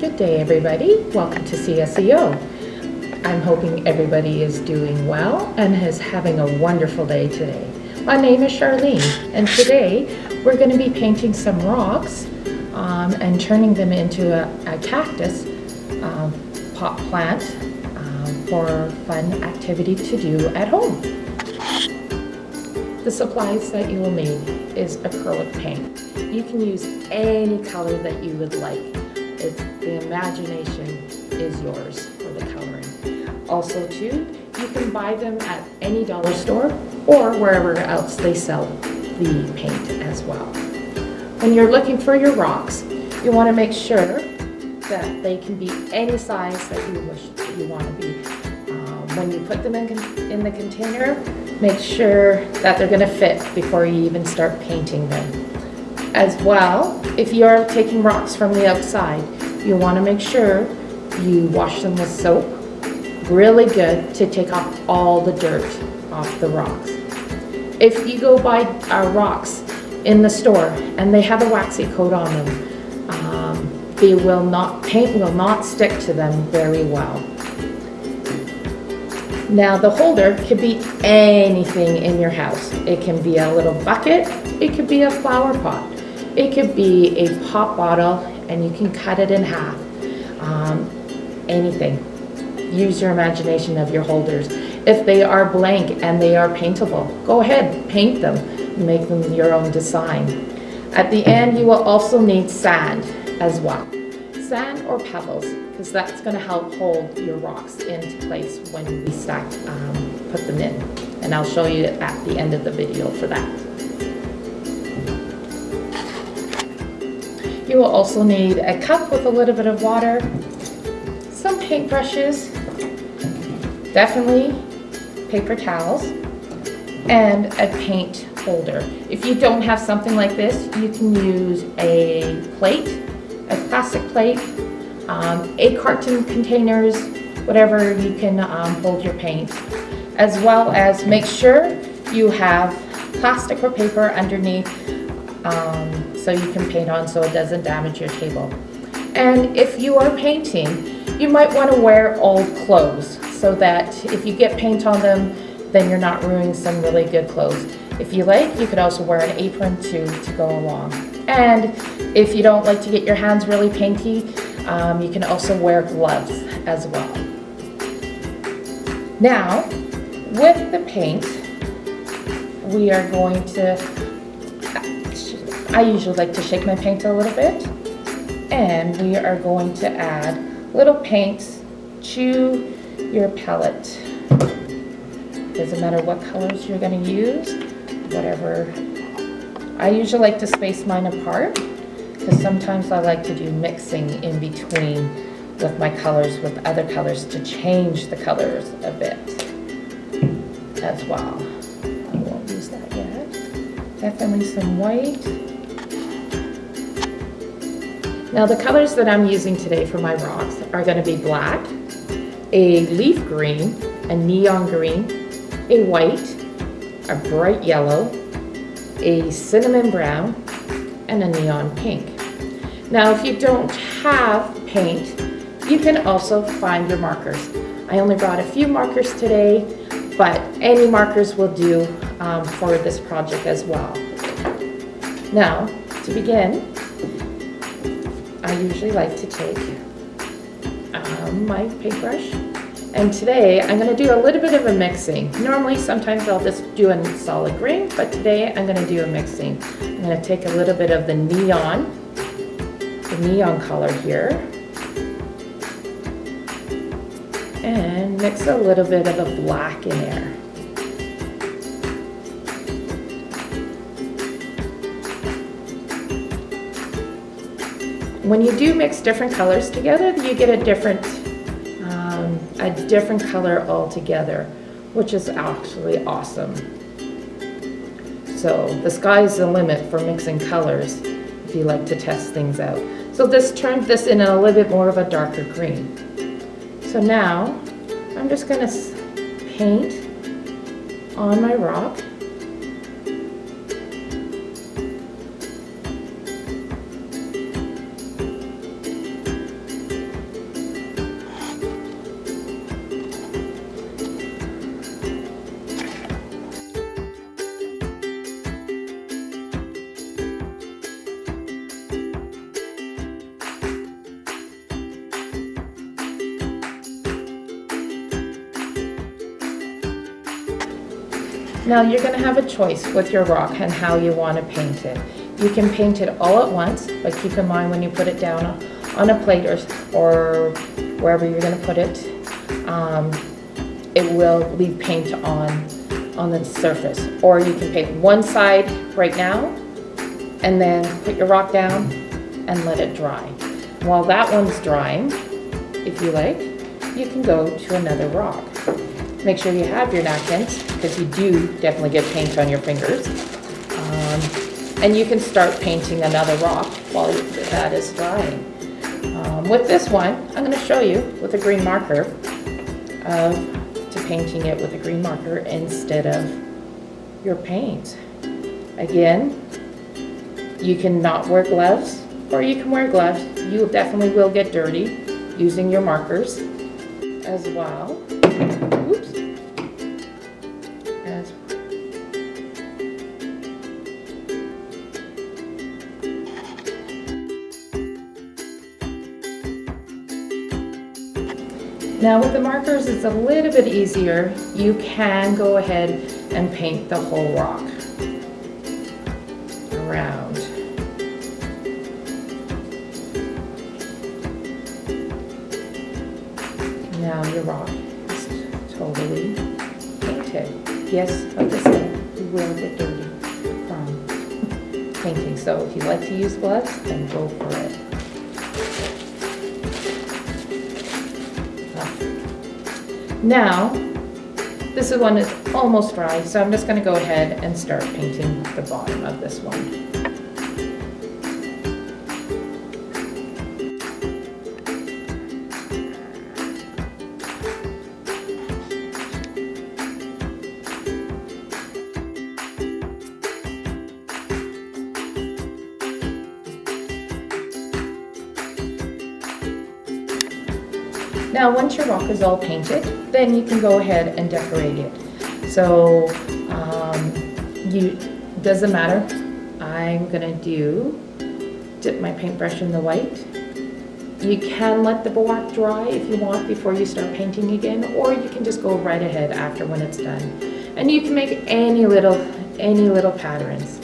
Good day, everybody. Welcome to CSEO. I'm hoping everybody is doing well and is having a wonderful day today. My name is Charlene, and today we're going to be painting some rocks and turning them into a cactus pot plant for fun activity to do at home. The supplies that you will need is acrylic paint. You can use any color that you would like. The imagination is yours for the coloring. Also too, you can buy them at any dollar store or wherever else they sell the paint as well. When you're looking for your rocks, you want to make sure that they can be any size that you wish you want to be. When you put them in the container, make sure that they're going to fit before you even start painting them. As well, if you're taking rocks from the outside, you want to make sure you wash them with soap really good to take off all the dirt off the rocks. If you go buy rocks in the store and they have a waxy coat on them, paint will not stick to them very well. Now the holder could be anything in your house. It can be a little bucket, it could be a flower pot, it could be a pop bottle, and you can cut it in half. Anything. Use your imagination of your holders. If they are blank and they are paintable, go ahead, paint them, make them your own design. At the end, you will also need sand as well. Sand or pebbles, because that's going to help hold your rocks into place when we put them in. And I'll show you at the end of the video for that. You will also need a cup with a little bit of water, some paintbrushes, definitely paper towels, and a paint holder. If you don't have something like this, you can use a plate, a plastic plate, 8 carton containers, whatever you can hold your paint. As well as make sure you have plastic or paper underneath so you can paint on so it doesn't damage your table. And if you are painting, you might want to wear old clothes so that if you get paint on them, then you're not ruining some really good clothes. If you like, you could also wear an apron to go along. And if you don't like to get your hands really painty, you can also wear gloves as well. Now, with the paint, we are going to, I usually like to shake my paint a little bit, and we are going to add little paints to your palette. Doesn't matter what colors you're going to use, whatever. I usually like to space mine apart because sometimes I like to do mixing in between with my colors with other colors to change the colors a bit as well. I won't use that yet. Definitely some white. Now the colors that I'm using today for my rocks are going to be black, a leaf green, a neon green, a white, a bright yellow, a cinnamon brown, and a neon pink. Now if you don't have paint, you can also find your markers. I only brought a few markers today, but any markers will do for this project as well. Now, to begin, I usually like to take my paintbrush, and today I'm going to do a little bit of a mixing. Normally, sometimes I'll just do a solid green, but today I'm going to do a mixing. I'm going to take a little bit of the neon color here, and mix a little bit of a black in there. When you do mix different colors together, you get a different color altogether, which is actually awesome. So the sky's the limit for mixing colors if you like to test things out. So this turned this in a little bit more of a darker green. So now I'm just going to paint on my rock. Now you're going to have a choice with your rock and how you want to paint it. You can paint it all at once, but keep in mind when you put it down on a plate or wherever you're going to put it, it will leave paint on the surface. Or you can paint one side right now and then put your rock down and let it dry. While that one's drying, if you like, you can go to another rock. Make sure you have your napkins because you do definitely get paint on your fingers. And you can start painting another rock while that is drying. With this one, I'm going to show you with a green marker to painting it with a green marker instead of your paint. Again, you can not wear gloves or you can wear gloves. You definitely will get dirty using your markers as well. Oops. Now with the markers, it's a little bit easier. You can go ahead and paint the whole rock around. Now your rock is totally painted. Yes, like I said, you will get dirty from painting. So if you like to use gloves, then go for it. Now, this is one that's almost dry, so I'm just going to go ahead and start painting the bottom of this one. Now, once your rock is all painted, then you can go ahead and decorate it. So, doesn't matter. I'm gonna dip my paintbrush in the white. You can let the black dry if you want before you start painting again, or you can just go right ahead after when it's done. And you can make any little patterns.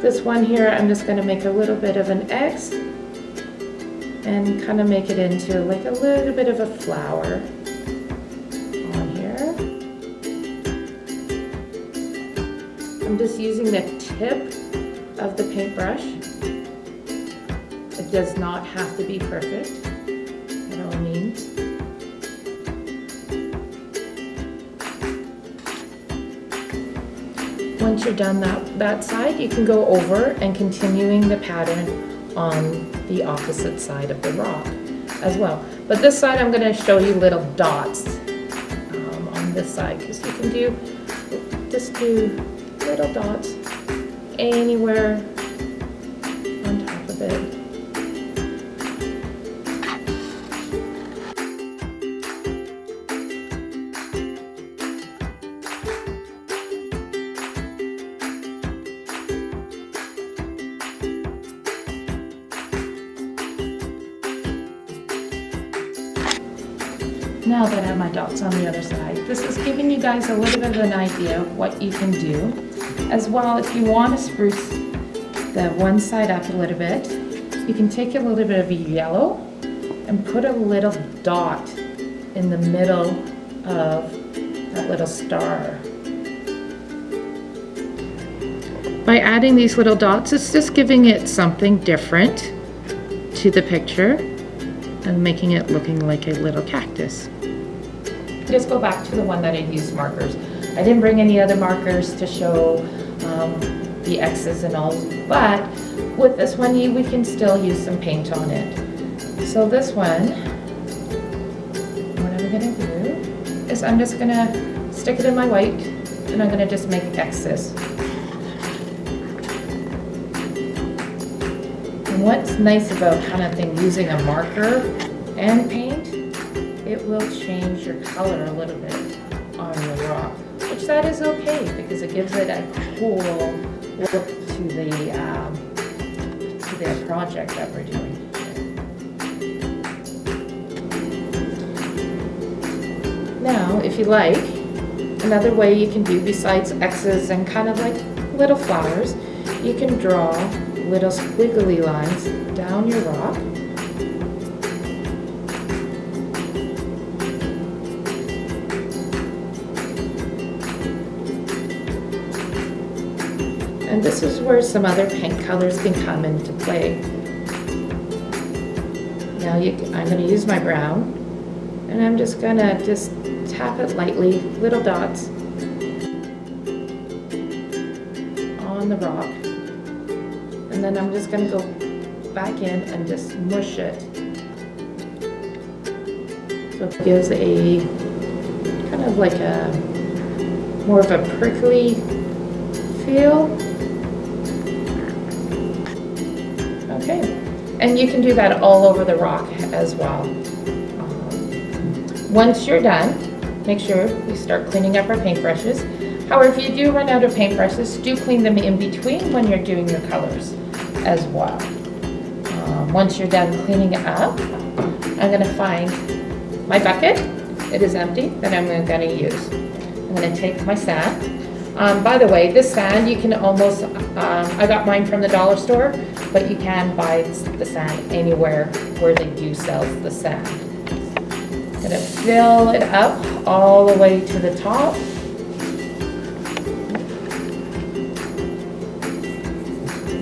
This one here, I'm just gonna make a little bit of an X and kind of make it into like a little bit of a flower on here. I'm just using the tip of the paintbrush. It does not have to be perfect by all means. Once you're done that side, you can go over and continuing the pattern on the opposite side of the rock as well. But this side I'm going to show you little dots on this side, because you can just do little dots anywhere on top of it. Now that I have my dots on the other side, this is giving you guys a little bit of an idea of what you can do. As well, if you want to spruce the one side up a little bit, you can take a little bit of yellow and put a little dot in the middle of that little star. By adding these little dots, it's just giving it something different to the picture and making it looking like a little cactus. Just go back to the one that I used markers. I didn't bring any other markers to show the X's and all, but with this one we can still use some paint on it. So this one, what I'm gonna do is I'm just gonna stick it in my white and I'm gonna just make X's. And what's nice about kind of thing using a marker and paint, it will change your color a little bit on your rock, which that is okay because it gives it a cool look to the project that we're doing. Now, if you like, Another way you can do, besides X's and kind of like little flowers, you can draw little squiggly lines down your rock. And this is where some other paint colors can come into play. Now I'm going to use my brown, and I'm just going to tap it lightly, little dots on the rock. And then I'm just going to go back in and just mush it. So it gives a kind of like a more of a prickly feel. Okay, and you can do that all over the rock as well. Once you're done, make sure we start cleaning up our paintbrushes. However, if you do run out of paintbrushes, do clean them in between when you're doing your colors as well. Once you're done cleaning it up, I'm going to find my bucket. It is empty that I'm going to use. I'm going to take my sand. By the way, this sand you can almost, I got mine from the dollar store, but you can buy the sand anywhere where they do sell the sand. I'm going to fill it up all the way to the top.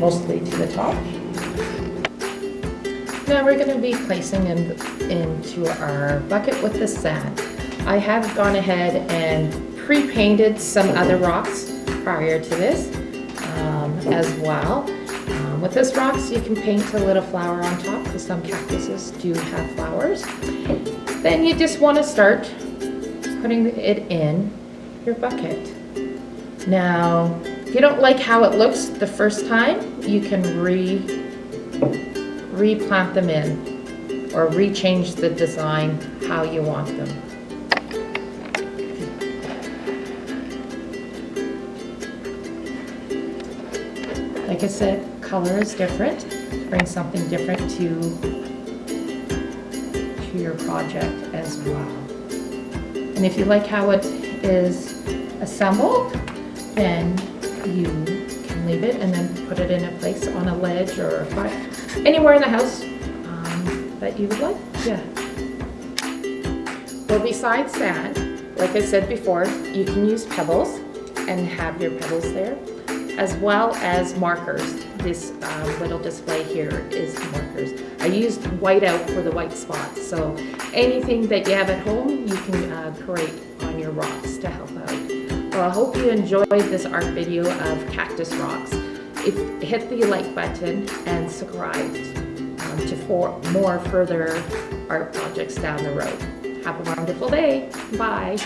Mostly to the top. Now we're going to be placing into our bucket with the sand. I have gone ahead and pre-painted some other rocks prior to this as well. With this rocks you can paint a little flower on top because some cactuses do have flowers. Then you just want to start putting it in your bucket. Now if you don't like how it looks the first time, you can replant them in or rechange the design how you want them. Like I said, color is different. Bring something different to your project as well. And if you like how it is assembled, then you can leave it and then put it in a place on a ledge or anywhere in the house that you would like. Yeah. Well, besides sand, like I said before, you can use pebbles and have your pebbles there, as well as markers. This little display here is markers. I used whiteout for the white spots, so anything that you have at home you can create on your rocks to help out. Well, I hope you enjoyed this art video of cactus rocks. Hit the like button and subscribe to more further art projects down the road. Have a wonderful day. Bye.